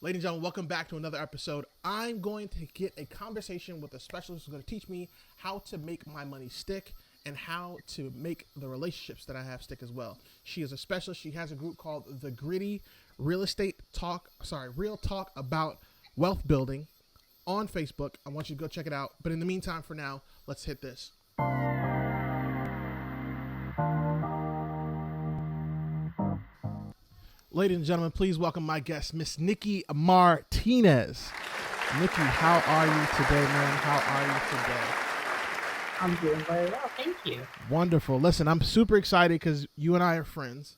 Ladies and gentlemen, welcome back to another episode. I'm going to get a conversation with a specialist who's going to teach me how to make my money stick and how to make the relationships that I have stick as well. She is a specialist. She has a group called The Gritty Real Talk About Wealth Building on Facebook. I want you to go check it out. But in the meantime, for now, let's hit this. Ladies and gentlemen, please welcome my guest, Miss Nikki Martinez. Nikki, how are you today, man? How are you today? I'm doing very well, thank you. Wonderful. Listen, I'm super excited because you and I are friends.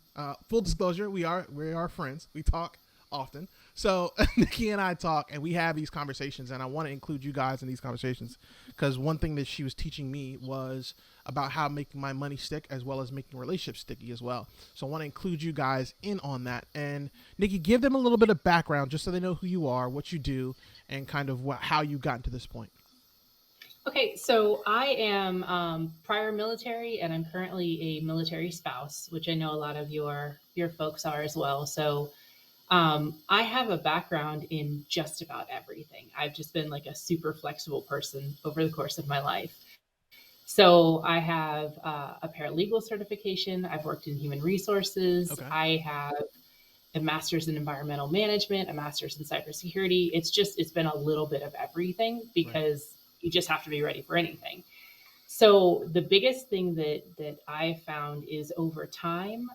Full disclosure, we are friends. We talk often. So Nikki and I talk, and we have these conversations, and I want to include you guys in these conversations because one thing that she was teaching me was about how making my money stick as well as making relationships sticky as well. So I want to include you guys in on that. And Nikki, give them a little bit of background just so they know who you are, what you do, and kind of how you got to this point. Okay, so I am prior military, and I'm currently a military spouse, which I know a lot of your folks are as well. So I have a background in just about everything. I've just been like a super flexible person over the course of my life. So I have a paralegal certification. I've worked in human resources. Okay. I have a master's in environmental management, a master's in cybersecurity. It's been a little bit of everything because you just have to be ready for anything. So the biggest thing that I found is over time,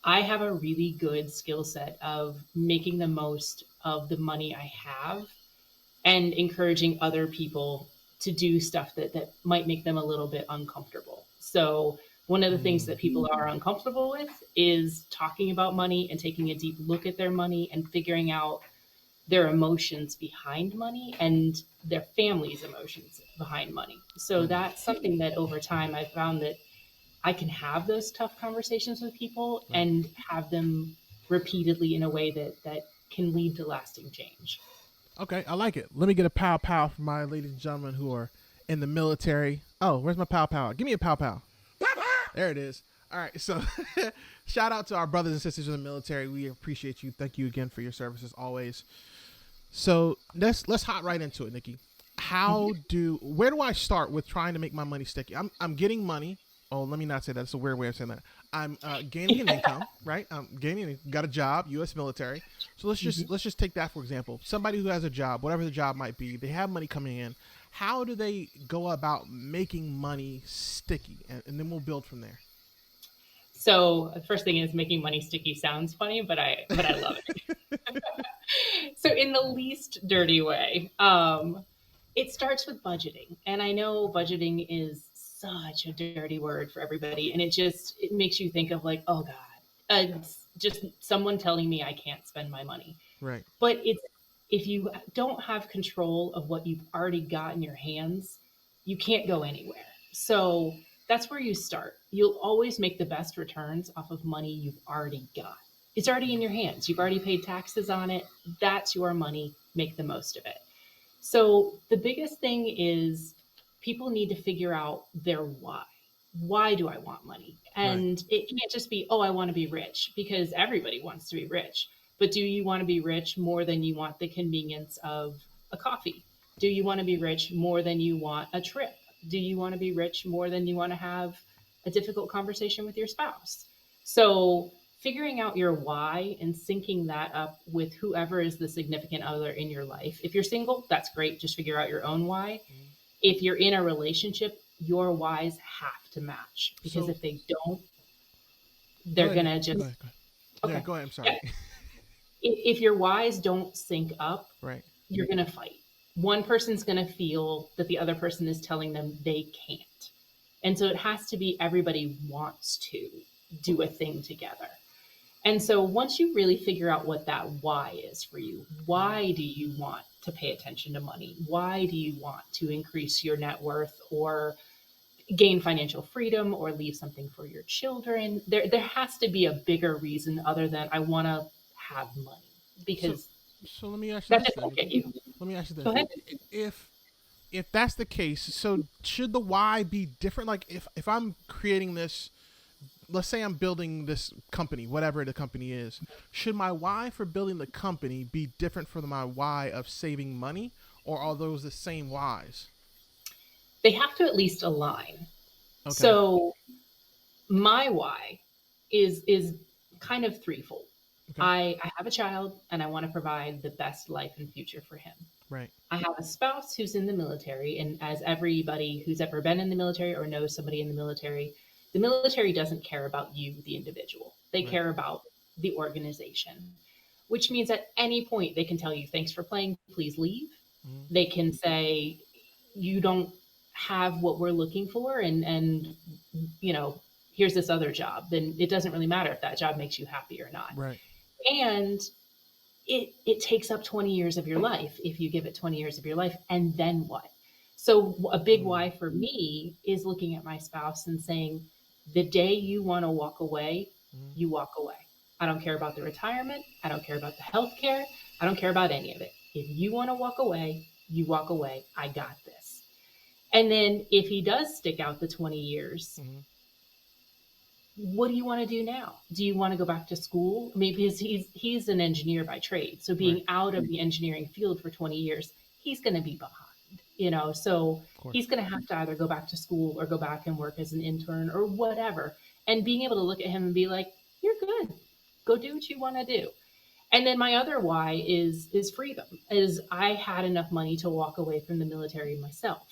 I have a really good skill set of making the most of the money I have and encouraging other people to do stuff that might make them a little bit uncomfortable. So one of the things that people are uncomfortable with is talking about money and taking a deep look at their money and figuring out their emotions behind money and their family's emotions behind money. So that's something that over time I've found that I can have those tough conversations with people and have them repeatedly in a way that can lead to lasting change. Okay, I like it. Let me get a pow pow for my ladies and gentlemen who are in the military. Oh, where's my pow pow? Give me a pow pow. There it is. All right, so shout out to our brothers and sisters in the military. We appreciate you. Thank you again for your services always. So let's hop right into it, Nikki. Where do I start with trying to make my money sticky? I'm getting money. Oh, let me not say that. It's a weird way of saying that. I'm gaining an income, right? Got a job, U.S. military. So let's just take that for example. Somebody who has a job, whatever the job might be, they have money coming in. How do they go about making money sticky? And then we'll build from there. So the first thing is making money sticky sounds funny, but I love it. So in the least dirty way, it starts with budgeting. And I know budgeting is such a dirty word for everybody. And it makes you think of like, oh God, just someone telling me I can't spend my money. Right. But if you don't have control of what you've already got in your hands, you can't go anywhere. So that's where you start. You'll always make the best returns off of money you've already got. It's already in your hands. You've already paid taxes on it. That's your money. Make the most of it. So the biggest thing is people need to figure out their why. Why do I want money? And it can't just be, oh, I want to be rich, because everybody wants to be rich. But do you want to be rich more than you want the convenience of a coffee? Do you want to be rich more than you want a trip? Do you want to be rich more than you want to have a difficult conversation with your spouse? So figuring out your why and syncing that up with whoever is the significant other in your life. If you're single, that's great. Just figure out your own why. If you're in a relationship, your whys have to match, because if they don't, they're going to just. Go ahead. Okay. Yeah, go ahead. I'm sorry. Yeah. If your whys don't sync up, you're going to fight. One person's going to feel that the other person is telling them they can't. And so it has to be everybody wants to do a thing together. And so once you really figure out what that why is for you, why do you want to pay attention to money? Why do you want to increase your net worth or gain financial freedom or leave something for your children? There has to be a bigger reason other than I want to have money, because so let me ask you that won't get you. Let me ask you this. Go ahead. If that's the case, so should the why be different? Like if I'm creating this let's say I'm building this company, whatever the company is. Should my why for building the company be different from my why of saving money, or are those the same whys? They have to at least align. Okay. So my why is kind of threefold. Okay. I have a child and I want to provide the best life and future for him. Right. I have a spouse who's in the military, and as everybody who's ever been in the military or knows somebody in the military doesn't care about you, the individual. They Right. care about the organization, which means at any point they can tell you, thanks for playing, please leave. Mm-hmm. They can say, you don't have what we're looking for, and you know, here's this other job. Then it doesn't really matter if that job makes you happy or not. Right. And it takes up 20 years of your life if you give it 20 years of your life, and then what? So a big Mm-hmm. why for me is looking at my spouse and saying, the day you want to walk away, you walk away. I don't care about the retirement, I don't care about the health care, I don't care about any of it. If you want to walk away, you walk away. I got this. And then if he does stick out the 20 years, Mm-hmm. what do you want to do now? Do you want to go back to school? Maybe he's an engineer by trade. So Right. being out of the engineering field for 20 years, he's going to be behind, you know. So Of course. he's going to have to either go back to school or go back and work as an intern or whatever. And being able to look at him and be like, you're good. Go do what you want to do. And then my other why is freedom. Is I had enough money to walk away from the military myself.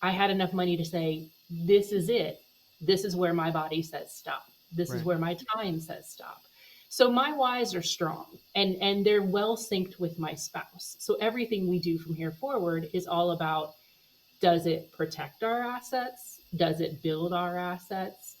I had enough money to say, this is it. This is where my body says stop. This is Right. where my time says stop. So my whys are strong, and they're well synced with my spouse. So everything we do from here forward is all about, does it protect our assets? Does it build our assets?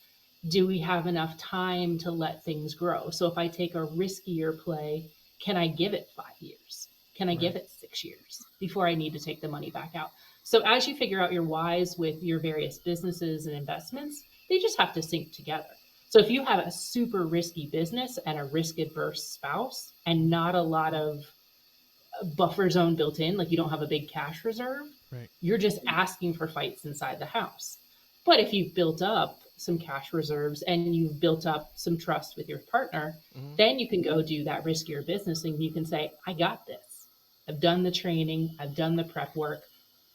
Do we have enough time to let things grow? So if I take a riskier play, can I give it 5 years? Can I Right. give it 6 years before I need to take the money back out? So as you figure out your whys with your various businesses and investments, they just have to sync together. So if you have a super risky business and a risk adverse spouse and not a lot of buffer zone built in, like you don't have a big cash reserve, Right. you're just asking for fights inside the house. But if you've built up some cash reserves and you've built up some trust with your partner, Mm-hmm. then you can go do that riskier business and you can say, I got this. I've done the training, I've done the prep work.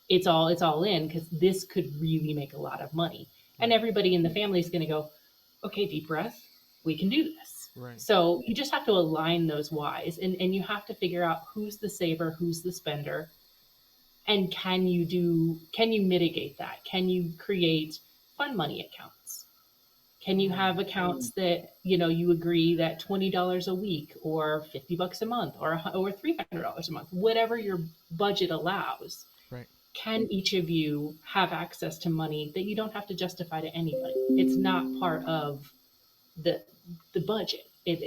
It's all in, because this could really make a lot of money. And Right. everybody in the family is going to go, okay, deep breath, we can do this. Right. So you just have to align those whys, and you have to figure out who's the saver, who's the spender, and can you mitigate that? Can you create fund money accounts? Can you have accounts that, you agree that $20 a week or $50 a month or $300 a month, whatever your budget allows, Right. can each of you have access to money that you don't have to justify to anybody? It's not part of the the budget.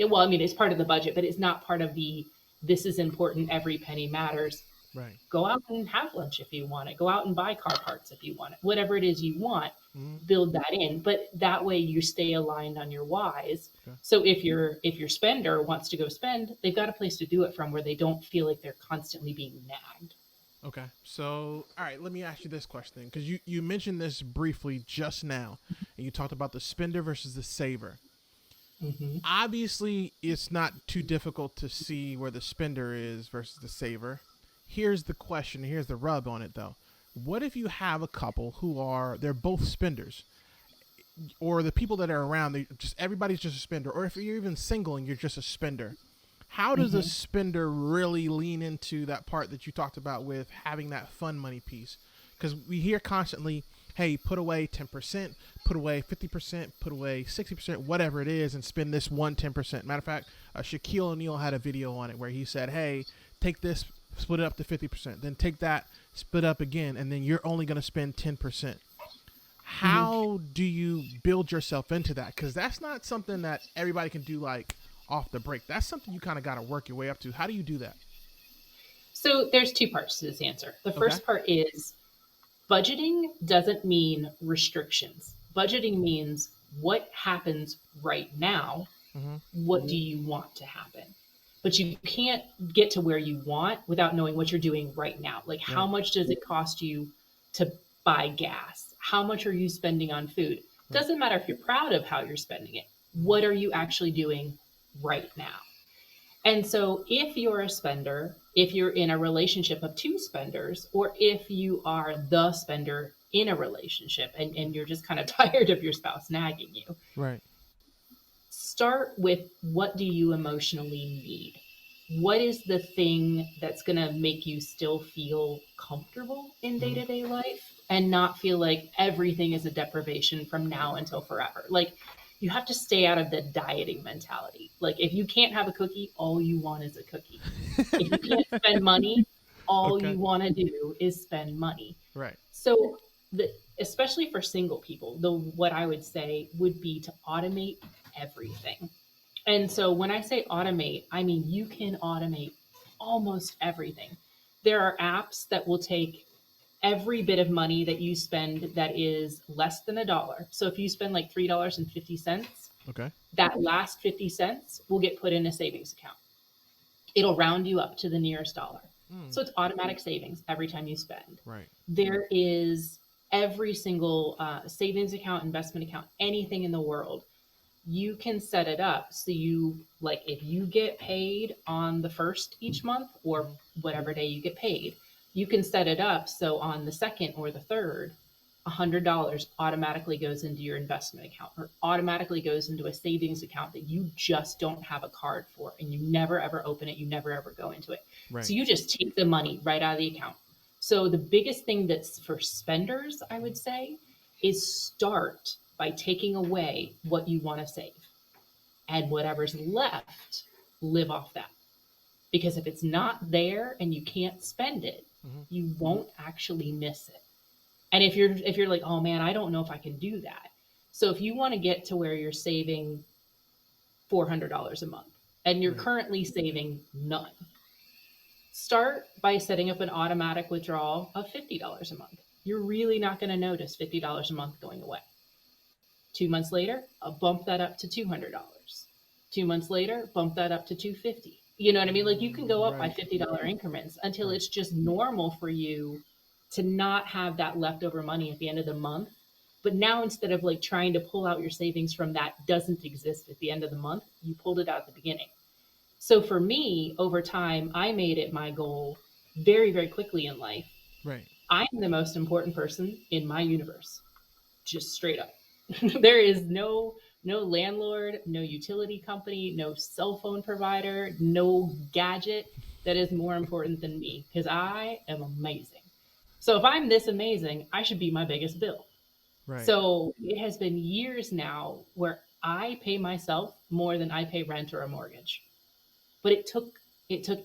Well, I mean, it's part of the budget, but it's not part of the, this is important, every penny matters. Right. Go out and have lunch if you want it. Go out and buy car parts if you want it. Whatever it is you want, Mm-hmm. build that in. But that way you stay aligned on your whys. Okay. So if your spender wants to go spend, they've got a place to do it from where they don't feel like they're constantly being nagged. Okay. So, all right, let me ask you this question, because you mentioned this briefly just now, and you talked about the spender versus the saver. Mm-hmm. Obviously, it's not too difficult to see where the spender is versus the saver. Here's the question. Here's the rub on it, though. What if you have a couple they're both spenders, or the people that are around, everybody's just a spender, or if you're even single and you're just a spender? How does a spender really lean into that part that you talked about with having that fun money piece? Because we hear constantly, hey, put away 10%, put away 50%, put away 60%, whatever it is, and spend this 10%. Matter of fact, Shaquille O'Neal had a video on it where he said, hey, take this, split it up to 50%, then take that, split up again, and then you're only going to spend 10%. How do you build yourself into that? Because that's not something that everybody can do like off the break. That's something you kind of got to work your way up to. How do you do that? So there's two parts to this answer. The first part is, budgeting doesn't mean restrictions. Budgeting means what happens right now. Mm-hmm. What do you want to happen? But you can't get to where you want without knowing what you're doing right now. Like, how much does it cost you to buy gas? How much are you spending on food? Right. Doesn't matter if you're proud of how you're spending it. What are you actually doing right now? And so, if you're a spender, if you're in a relationship of two spenders, or if you are the spender in a relationship and you're just kind of tired of your spouse nagging you, Right. start with what do you emotionally need? What is the thing that's going to make you still feel comfortable in day Mm-hmm. to day life and not feel like everything is a deprivation from now until forever? Like, you have to stay out of the dieting mentality. Like, if you can't have a cookie, all you want is a cookie. If you can't spend money, all Okay. you want to do is spend money. Right. So, the, especially for single people, the what I would say would be to automate everything. And so when I say automate, I mean you can automate almost everything. There are apps that will take every bit of money that you spend that is less than a dollar. So if you spend like $3.50, Okay. that last 50 cents will get put in a savings account. It'll round you up to the nearest dollar. Mm. So it's automatic savings every time you spend. Right. There is every single savings account, investment account, anything in the world. You can set it up so you, like, if you get paid on the first each month or Mm-hmm. whatever day you get paid, you can set it up so on the second or the third, $100 automatically goes into your investment account or automatically goes into a savings account that you just don't have a card for and you never ever open it, you never ever go into it. So Right. you just take the money right out of the account. So the biggest thing that's for spenders, I would say, is start by taking away what you want to save, and whatever's left, live off that. Because if it's not there and you can't spend it, Mm-hmm. you won't actually miss it. And if you're like, oh man, I don't know if I can do that. So if you want to get to where you're saving $400 a month and you're Right. currently saving none, start by setting up an automatic withdrawal of $50 a month. You're really not going to notice $50 a month going away. 2 months later, I'll bump that up to $200. 2 months later, bump that up to 250. You know what I mean? Like, you can go up by Right. $50 increments until Right. it's just normal for you to not have that leftover money at the end of the month. But now, instead of like trying to pull out your savings from that doesn't exist at the end of the month, you pulled it out at the beginning. So for me, over time, I made it my goal very, very quickly in life. Right. I'm the most important person in my universe, just straight up. There is no landlord, no utility company, no cell phone provider, no gadget that is more important than me because I am amazing. So if I'm this amazing, I should be my biggest bill. Right. So it has been years now where I pay myself more than I pay rent or a mortgage. But it took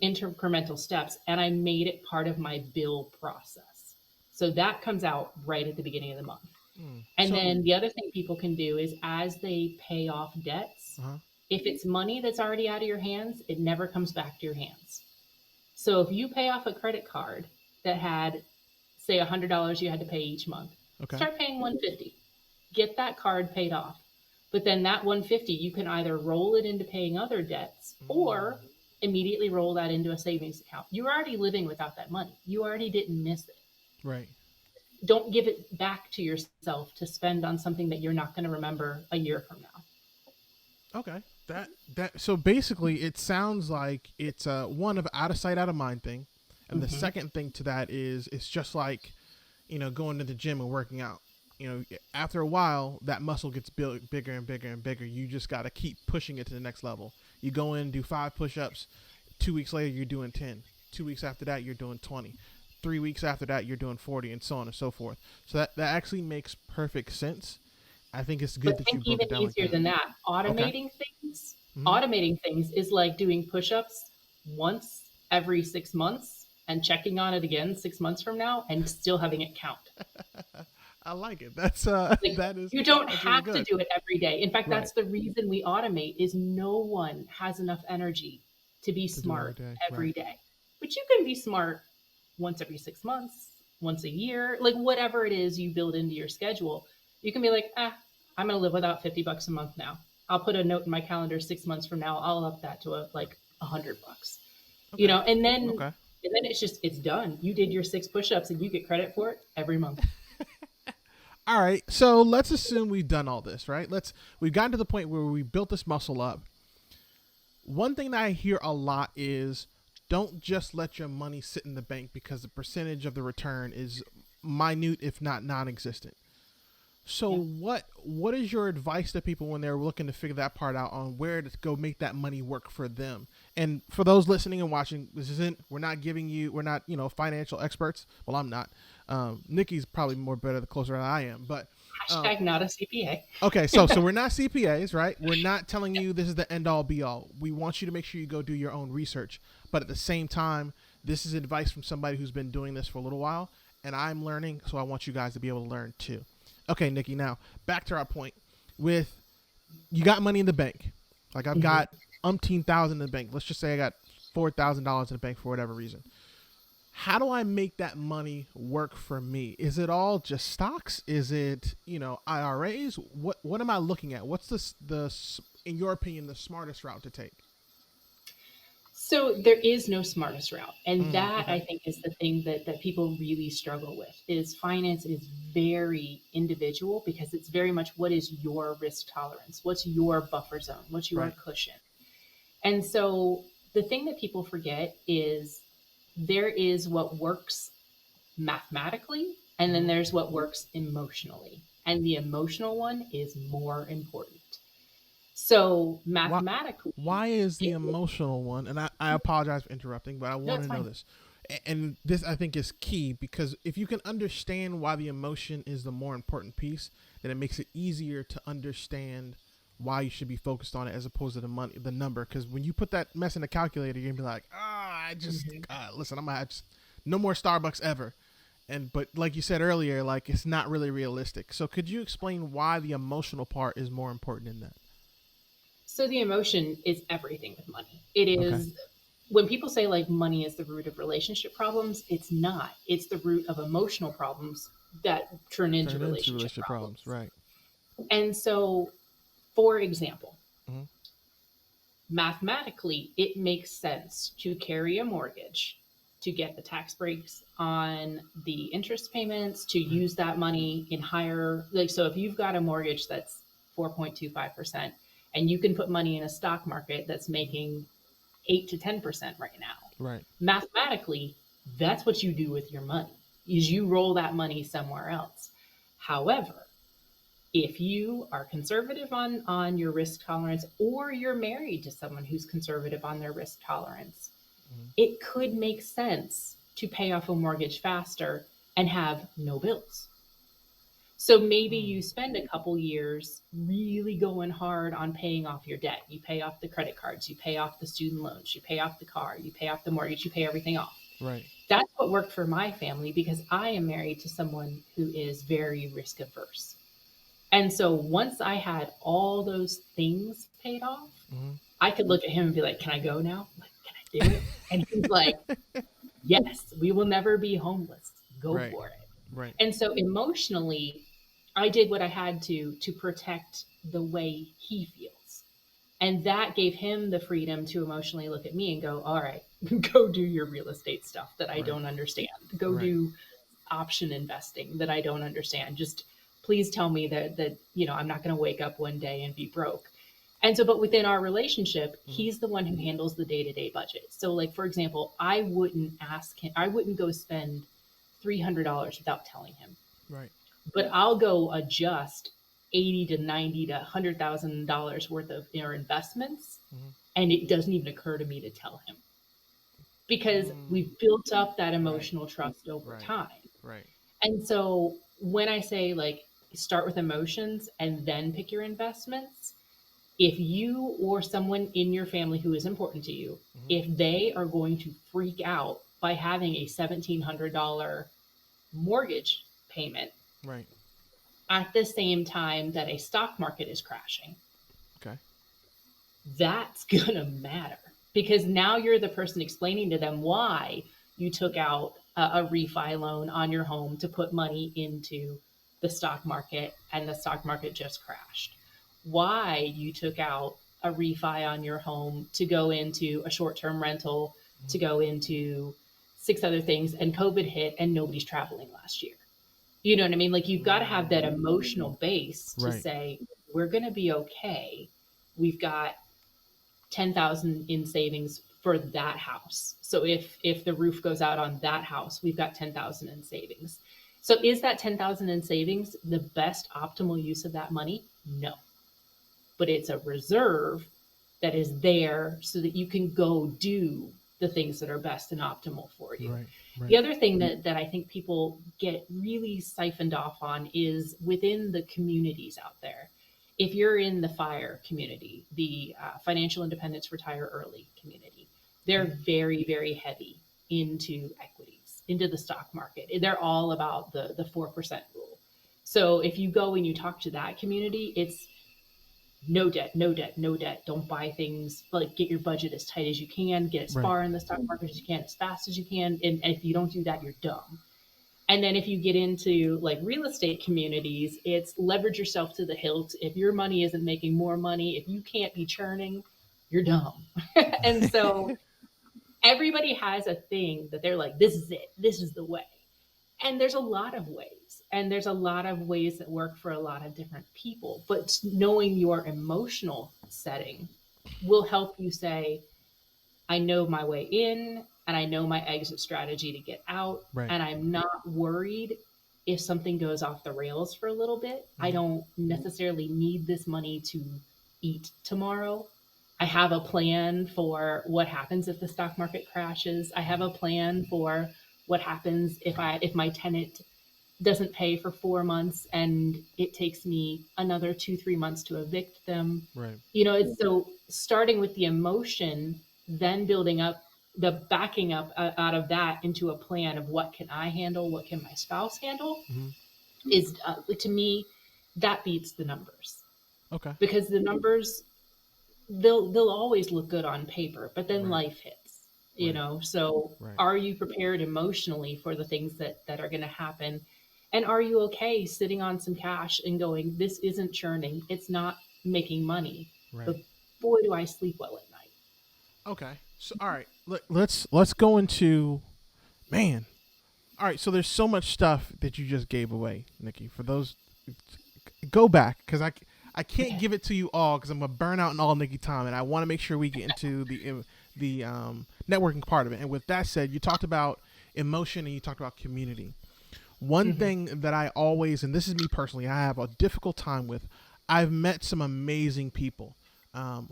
incremental steps and I made it part of my bill process. So that comes out right at the beginning of the month. Mm. And So. then the other thing people can do is as they pay off debts, Uh huh. if it's money that's already out of your hands, it never comes back to your hands. So if you pay off a credit card that had, say, $100 you had to pay each month, Okay. start paying 150. Get that card paid off. But then that 150, you can either roll it into paying other debts or Mm. immediately roll that into a savings account. You're already living without that money. You already didn't miss it. Right. Don't give it back to yourself to spend on something that you're not going to remember a year from now. Okay. That so basically it sounds like it's one of out of sight out of mind thing, and the Mm-hmm. second thing to that is it's just like going to the gym and working out. After a while that muscle gets built bigger and bigger and bigger. You just got to keep pushing it to the next level. You go in, do 5 push-ups. 2 weeks later you're doing 10. 2 weeks after that you're doing 20. 3 weeks after that you're doing 40, and so on and so forth. So that actually makes perfect sense. I think it's good But that you think broke even it down like easier that. than that. Okay. Mm-hmm. Automating things is like doing push-ups once every 6 months and checking on it again 6 months from now and still having it count. I like it. That's Like, that is you don't that's really have to good. do it every day. In fact, Right. that's the reason we automate is no one has enough energy to be To do it every smart day. every Right. day. But you can be smart once every 6 months, once a year, like whatever it is you build into your schedule. You can be like, I'm going to live without $50 a month now. I'll put a note in my calendar 6 months from now. I'll up that to like $100, Okay. and then Okay. it's done. You did your 6 push-ups and you get credit for it every month. All right. So let's assume we've done all this, right? We've gotten to the point where we built this muscle up. One thing that I hear a lot is don't just let your money sit in the bank because the percentage of the return is minute, if not non-existent. So Yeah. what is your advice to people when they're looking to figure that part out on where to go make that money work for them? And for those listening and watching, we're not financial experts. Well, I'm not. Nikki's probably more better the closer I am, but Hashtag not a CPA. okay, so we're not CPAs, right? We're not telling you this is the end all be all. We want you to make sure you go do your own research. But at the same time, this is advice from somebody who's been doing this for a little while, and I'm learning, so I want you guys to be able to learn too. Okay, Nikki, now back to our point. With you got money in the bank. Like I've got umpteen thousand in the bank. Let's just say I got $4,000 in the bank for whatever reason. How do I make that money work for me? Is it all just stocks? Is it, IRAs? What am I looking at? What's the in your opinion the smartest route to take? So there is no smartest route. And that Okay. I think is the thing that people really struggle with is finance is very individual because it's very much what is your risk tolerance? What's your buffer zone? What's your Right. cushion? And so the thing that people forget is there is what works mathematically, and then Mm-hmm. there's what works emotionally. And the emotional one is more important. So Why mathematically, why is the emotional one? And I apologize for interrupting, but I no, want it's to know fine. this. And this I think is key because if you can understand why the emotion is the more important piece, then it makes it easier to understand why you should be focused on it as opposed to the money, the number. Because when you put that mess in the calculator, you're gonna be like, I just Mhm. listen. I'm gonna just no more Starbucks ever. And but like you said earlier, like it's not really realistic. So could you explain why the emotional part is more important in that? So the emotion is everything with money. It Okay. is when people say like money is the root of relationship problems, it's not. It's the root of emotional problems that turn into Turn into relationship relationship problems, problems. right? And so, for example, Mm-hmm. mathematically, it makes sense to carry a mortgage to get the tax breaks on the interest payments, to Right. use that money in higher, like, so if you've got a mortgage that's 4.25% and you can put money in a stock market that's making 8 to 10% right now, Right. mathematically, that's what you do with your money is you roll that money somewhere else. However, if you are conservative on your risk tolerance or you're married to someone who's conservative on their risk tolerance, Mm-hmm. it could make sense to pay off a mortgage faster and have no bills. So maybe Mm. you spend a couple years really going hard on paying off your debt. You pay off the credit cards, you pay off the student loans, you pay off the car, you pay off the mortgage, you pay everything off. Right. That's what worked for my family because I am married to someone who is very risk averse. And so once I had all those things paid off, Mm-hmm. I could look at him and be like, "Can I go now? Like, can I do it?" And he's like, "Yes, we will never be homeless. Go Right. for it." Right. And so emotionally, I did what I had to protect the way he feels. And that gave him the freedom to emotionally look at me and go, "All right, go do your real estate stuff that I Right. don't understand. Go Right. do option investing that I don't understand. Just please tell me that I'm not going to wake up one day and be broke." And so, but within our relationship, Mm-hmm. he's the one who handles the day-to-day budget. So, like for example, I wouldn't ask him, I wouldn't go spend $300 without telling him, Right. but I'll go adjust 80 to 90 to $100,000 worth of our investments, Mm-hmm. and it doesn't even occur to me to tell him because Mm. we've built up that Right. emotional trust over Right. time. Right. And so when I say like start with emotions and then pick your investments, if you or someone in your family who is important to you, Mm-hmm. if they are going to freak out by having a $1,700 mortgage payment Right. at the same time that a stock market is crashing, Okay. that's going to matter because now you're the person explaining to them why you took out a refi loan on your home to put money into the stock market and the stock market just crashed. Why you took out a refi on your home to go into a short term rental, Mm-hmm. to go into six other things, and COVID hit and nobody's traveling last year. You know what I mean? Like you've got to have that emotional base to Right. say, we're going to be okay. We've got 10,000 in savings for that house. So if the roof goes out on that house, we've got 10,000 in savings. So is that 10,000 in savings the best optimal use of that money? No. But it's a reserve that is there so that you can go do the things that are best and optimal for you. Right. The Right. other thing that I think people get really siphoned off on is within the communities out there. If you're in the FIRE community, the Financial Independence Retire Early community, they're very, very heavy into equities, into the stock market. They're all about the 4% rule. So if you go and you talk to that community, it's no debt, no debt, no debt. Don't buy things, like get your budget as tight as you can, get as Right. far in the stock market as you can, as fast as you can. And if you don't do that, you're dumb. And then if you get into like real estate communities, it's leverage yourself to the hilt. If your money isn't making more money, if you can't be churning, you're dumb. And so everybody has a thing that they're like, this is it, this is the way. And there's a lot of ways, and there's a lot of ways that work for a lot of different people, but knowing your emotional setting will help you say, I know my way in and I know my exit strategy to get out, Right. and I'm not worried if something goes off the rails for a little bit. I Mhm. don't necessarily need this money to eat tomorrow. I have a plan for what happens if the stock market crashes. I have a plan for what happens if my tenant doesn't pay for 4 months and it takes me another 2 3 months to evict them. Right. It's so starting with the emotion, then building up the backing up out of that into a plan of what can I handle, what can my spouse handle, Hmm. is to me that beats the numbers, Okay. because the numbers, they'll always look good on paper, but then Right. life hits, Right. so Right. are you prepared emotionally for the things that are going to happen, and are you okay sitting on some cash and going, this isn't churning, it's not making money, but Right. boy do I sleep well at night. Okay. So all right. Let's go into, man. All right. So there's so much stuff that you just gave away, Nikki. For those, go back because I can't Okay. give it to you all because I'm gonna burn out in all Nikki time, and I want to make sure we get into the networking part of it. And with that said, you talked about emotion and you talked about community. One Hmm. thing that I always, and this is me personally, I have a difficult time with. I've met some amazing people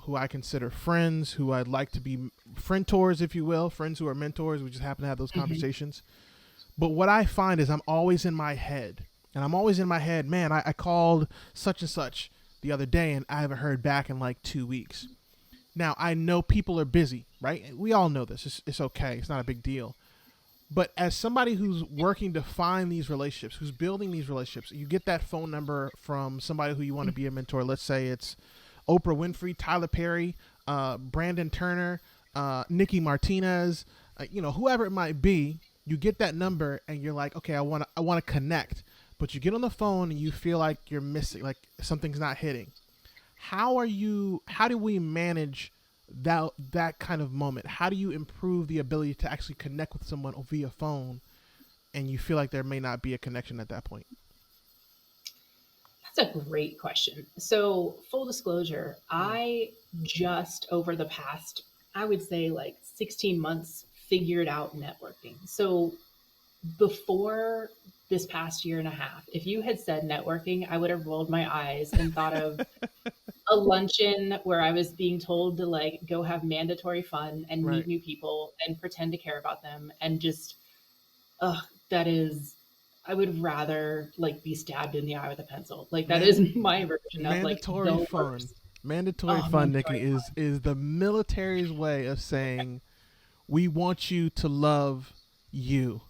who I consider friends, who I'd like to be friend tours, if you will, friends who are mentors. We just happen to have those Hmm. conversations. But what I find is I'm always in my head. And I'm always in my head, man, I called such and such the other day and I haven't heard back in like 2 weeks. Now, I know people are busy, right? We all know this. It's okay. It's not a big deal. But as somebody who's working to find these relationships, who's building these relationships, you get that phone number from somebody who you want to be a mentor. Let's say it's Oprah Winfrey, Tyler Perry, Brandon Turner, Nikki Martinez, whoever it might be. You get that number and you're like, okay, I want to connect. But you get on the phone and you feel like you're missing, like something's not hitting. How do we manage that kind of moment? How do you improve the ability to actually connect with someone via phone and you feel like there may not be a connection at that point? That's a great question. So, full disclosure, Mm. I just over the past, I would say like 16 months, figured out networking. So, before this past year and a half, if you had said networking, I would have rolled my eyes and thought of a luncheon where I was being told to like go have mandatory fun and meet Right. new people and pretend to care about them and just, ugh, that is, I would rather like be stabbed in the eye with a pencil. Like that Man, is my version of like mandatory the fun. worst. Mandatory Oh, fun, Nikki, mandatory is the military's way of saying we want you to love you.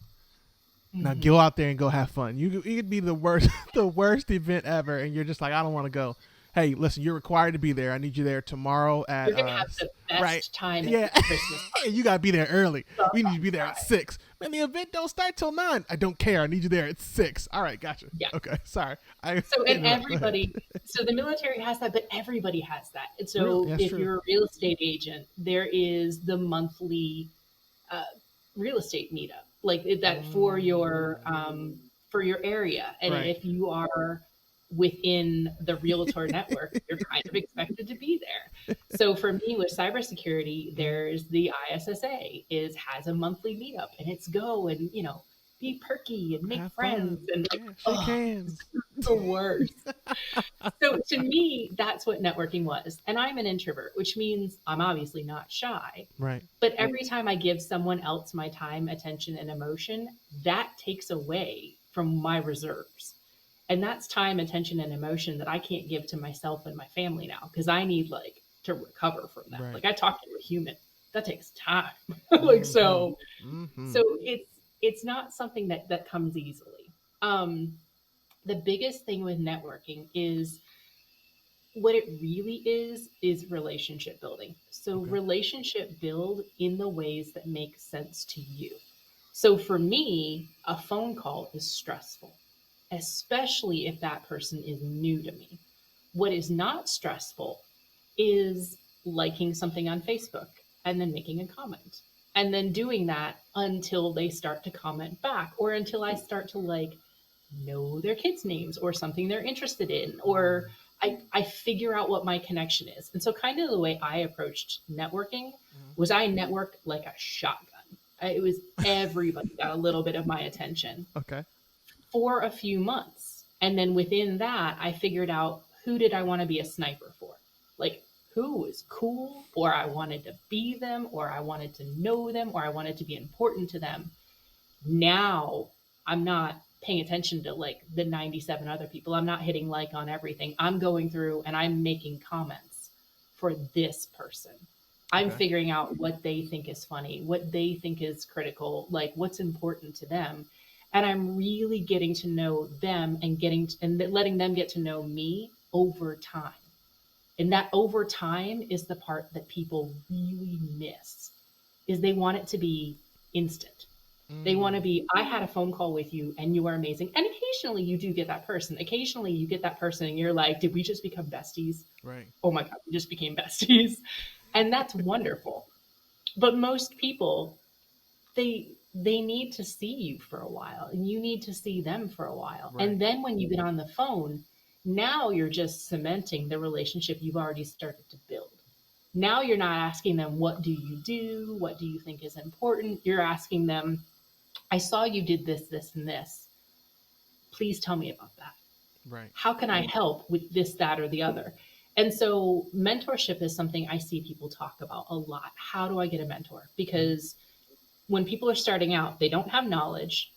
fun. Now Hmm. go out there and go have fun. You could be the worst the worst event ever, and you're just like, I don't want to go. Hey, listen, you're required to be there. I need you there tomorrow at You're gonna have the right. best time at Yeah, this Christmas you party. gotta be there early. Oh We need my you to be there at god. 6. Man, the event don't start till 9. I don't care. I need you there at 6. All right, gotcha. Yeah. Okay, sorry. I So and interrupt. Go ahead. everybody, so the military has that, but everybody has that. And Really, so that's if true. you're a real estate agent, there is the monthly uh, real estate meetup, like that for your Mm, for your area. And Right. if you are within the realtor network, you're kind of expected to be there. So for me with cybersecurity, Mm. there's the ISSA is has a monthly meetup and it's go and be perky and make Have friends fun. and like Yeah. Shake it's hands. the worst. So to me, that's what networking was. And I'm an introvert, which means I'm obviously not shy. Right. But every time I give someone else my time, attention, and emotion, that takes away from my reserves. And that's time, attention, and emotion that I can't give to myself and my family now because I need like to recover from that. Right. Like I talk to a human. That takes time. like Mm-hmm. so Mm-hmm. so it's not something that comes easily. Um the biggest thing with networking is what it really is relationship building. So Okay. relationship build in the ways that make sense to you. So for me, a phone call is stressful, especially if that person is new to me. What is not stressful is liking something on Facebook and then making a comment and then doing that until they start to comment back or until I start to like know their kids' names or something they're interested in, or I figure out what my connection is. And so, kind of the way I approached networking Mm-hmm. was I networked like a shotgun. It was everybody got a little bit of my attention Okay. for a few months. And then within that, I figured out who did I want to be a sniper for? Like, who was cool, or I wanted to be them, or I wanted to know them, or I wanted to be important to them. Now I'm not paying attention to like the 97 other people. I'm not hitting like on everything. I'm going through and I'm making comments for this person. I'm Okay. figuring out what they think is funny, what they think is critical, like what's important to them. And I'm really getting to know them and letting them get to know me over time. And that over time is the part that people really miss is they want it to be instant. They want to Mm. be, I had a phone call with you and you are amazing. And occasionally you do get that person. Occasionally you get that person and you're like, did we just become besties? Right. Oh my God, we just became besties. And that's wonderful. But most people, they need to see you for a while and you need to see them for a while. Right. And then when you get on the phone, now you're just cementing the relationship you've already started to build. Now you're not asking them, what do you do? What do you think is important? You're asking them, I saw you did this, this, and this. Please tell me about that. Right. How can I help with this, that, or the other? And so, mentorship is something I see people talk about a lot. How do I get a mentor? Mm-hmm. Because when people are starting out, they don't have knowledge,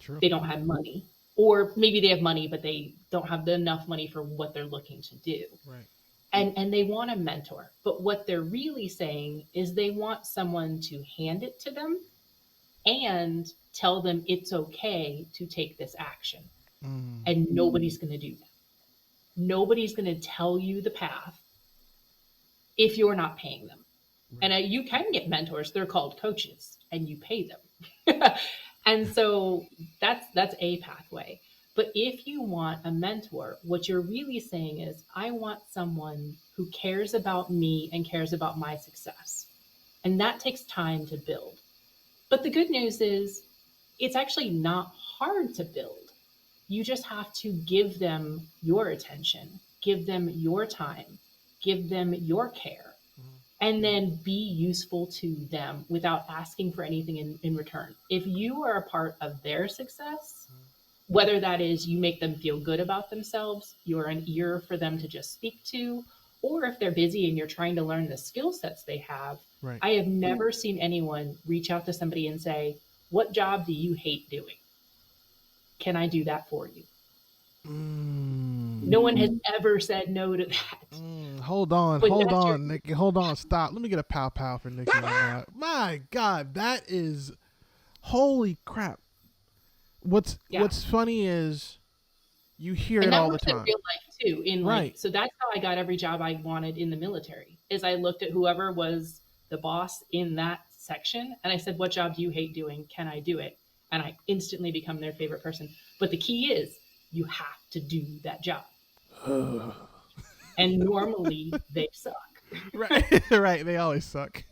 True. they don't have money, or maybe they have money, but they don't have enough money for what they're looking to do. Right. And they want a mentor. But what they're really saying is they want someone to hand it to them and tell them it's okay to take this action. Mm. And nobody's going to do that. Nobody's going to tell you the path if you're not paying them. And Right. you can get mentors, they're called coaches, and you pay them. And so that's a pathway. But if you want a mentor, what you're really saying is, I want someone who cares about me and cares about my success. And that takes time to build. But the good news is, it's actually not hard to build. You just have to give them your attention, give them your time, give them your care, Mm-hmm. and then be useful to them without asking for anything in return. If you are a part of their success, whether that is you make them feel good about themselves, you're an ear for them to just speak to, or if they're busy and you're trying to learn the skill sets they have, Right. I have never seen anyone reach out to somebody and say, what job do you hate doing? Can I do that for you? Mm. No one has ever said no to that. Mm. Hold on. But Hold that's your on, Nikki. Hold on. Stop. Let me get a pow pow for Nikki on that. My God, that is holy crap. yeah. What's funny is you hear And it that all the works in time. real life too. In like, Right. so that's how I got every job I wanted in the military. Is I looked at whoever was the boss in that section, and I said, "What job do you hate doing? Can I do it?" And I instantly become their favorite person. But the key is you have to do that job, and normally they suck. Right. Right. They always suck.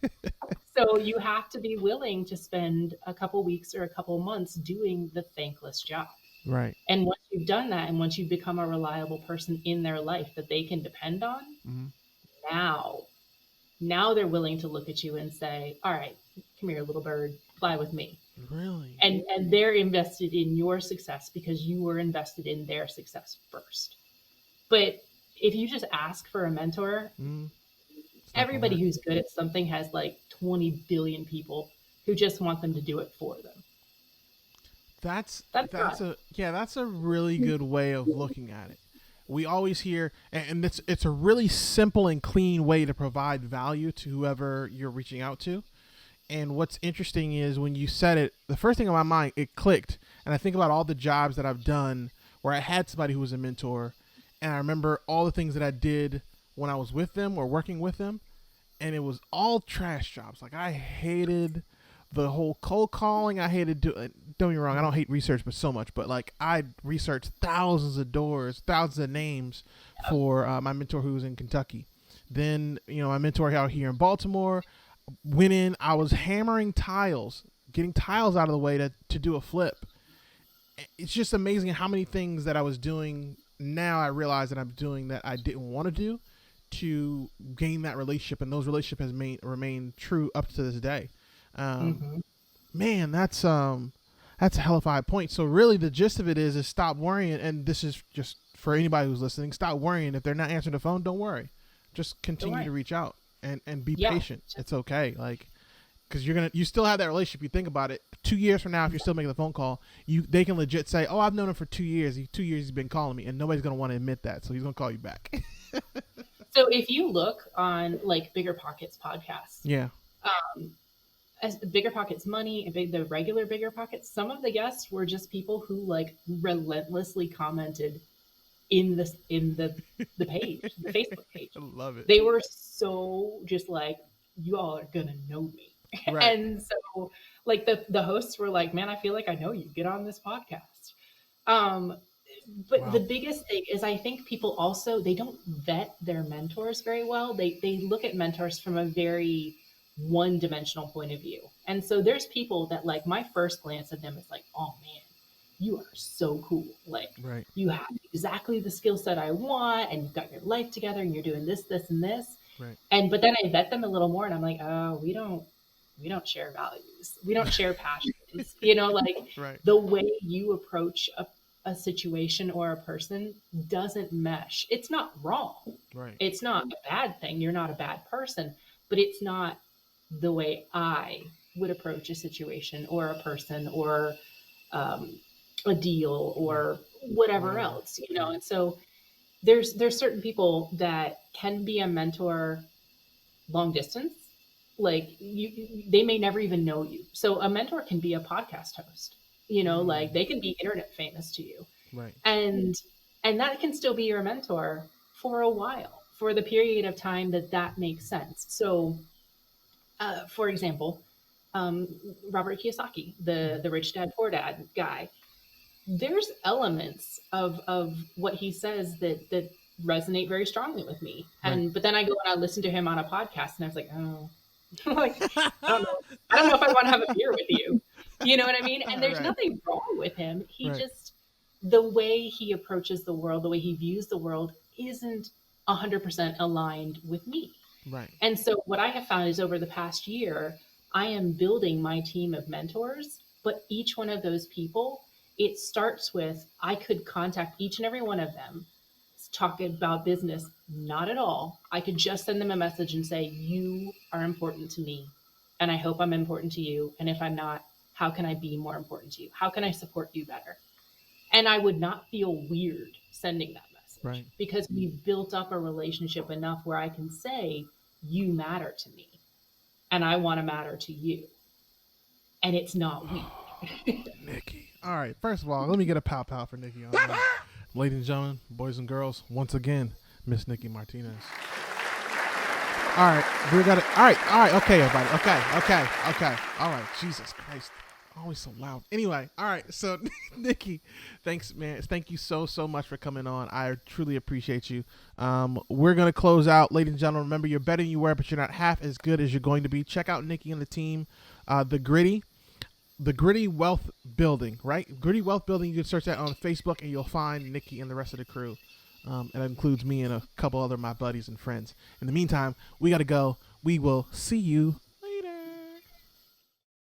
So you have to be willing to spend a couple weeks or a couple months doing the thankless job. Right. And once you've done that, and once you've become a reliable person in their life that they can depend on, Mm-hmm. now, now they're willing to look at you and say, all right, come here, little bird, fly with me. Really? And they're invested in your success because you were invested in their success first. But if you just ask for a mentor, Mm, it's not gonna everybody work. who's good at something has like 20 billion people who just want them to do it for them. That's That's that's not. a yeah, that's a really good way of looking at it. We always hear, and it's a really simple and clean way to provide value to whoever you're reaching out to. And what's interesting is when you said it, the first thing in my mind, it clicked. And I think about all the jobs that I've done where I had somebody who was a mentor, and I remember all the things that I did when I was with them or working with them, and it was all trash jobs. Like I hated the whole cold calling. I hated don't get me wrong, I don't hate research, but so much. But like I researched thousands of doors, thousands of names for my mentor who was in Kentucky. Then my mentor out here in Baltimore went in. I was hammering tiles, getting tiles out of the way to do a flip. It's just amazing how many things that I was doing. Now I realize that I'm doing that I didn't want to do to gain that relationship, and those relationship has remained true up to this day. Um, Mhm. Man, that's a hell of a high point. So really, the gist of it is stop worrying, and this is just for anybody who's listening. Stop worrying if they're not answering the phone. Don't worry, just Don't continue worry. to reach out and be Yeah. patient. It's okay, like because you still have that relationship. You think about it. 2 years from now, if you're still making the phone call, they can legit say, "Oh, I've known him for 2 years. 2 years he's been calling me," and nobody's gonna want to admit that, so he's gonna call you back. So if you look on like Bigger Pockets podcast, Yeah. as Bigger Pockets Money and the regular Bigger Pockets, some of the guests were just people who like relentlessly commented in the page, the Facebook page. I love it. They were so just like, you all are gonna know me. Right. And so like the hosts were like, man, I feel like I know you. Get on this podcast. Um, but the Wow. biggest thing is I think people also they don't vet their mentors very well. They look at mentors from a very one dimensional point of view. And so there's people that like my first glance at them is like, oh man, you are so cool. Like Right. you have exactly the skill set I want and you've got your life together and you're doing this, this, and this. Right. And but then I vet them a little more and I'm like, oh, we don't share values. We don't share passions. Like Right. the way you approach a situation or a person doesn't mesh. It's not wrong. Right. It's not a bad thing. You're not a bad person, but it's not the way I would approach a situation or a person or um, a deal Right. or whatever Whatever. else. And so there's certain people that can be a mentor long distance, like they may never even know you. So a mentor can be a podcast host, like Mm. they can be internet famous to you, Right. and that can still be your mentor for a while, for the period of time that makes sense. So for example, um, Robert Kiyosaki, the Mm. the rich dad poor dad guy, there's elements of what he says that resonate very strongly with me. Right. But then I go and I listen to him on a podcast and I was like, oh, like I don't know. I don't know if I want to have a beer with you. You know what I mean? And there's Right. nothing wrong with him. He Right. just the way he approaches the world, the way he views the world isn't 100% aligned with me. Right. And so what I have found is over the past year, I am building my team of mentors, but each one of those people, it starts with I could contact each and every one of them, talk about business, not at all. I could just send them a message and say, you are important to me. And I hope I'm important to you. And if I'm not, how can I be more important to you? How can I support you better? And I would not feel weird sending that message Right. because we've built up a relationship enough where I can say, you matter to me and I want to matter to you. And it's not weird. Nikki. All right. First of all, let me get a pow pow for Nikki on that. Ladies and gentlemen, boys and girls, once again, Miss Nikki Martinez. All right, we got it. All right, okay, everybody. Okay. All right, Jesus Christ, always so loud. Anyway, all right. So, Nikki, thanks, man. Thank you so much for coming on. I truly appreciate you. We're gonna close out, ladies and gentlemen. Remember, you're better than you were, but you're not half as good as you're going to be. Check out Nikki and the team, the Gritty. the Gritty Wealth Building, right? Gritty Wealth Building. You can search that on Facebook, and you'll find Nikki and the rest of the crew. And that includes me and a couple other my buddies and friends. In the meantime, we got to go. We will see you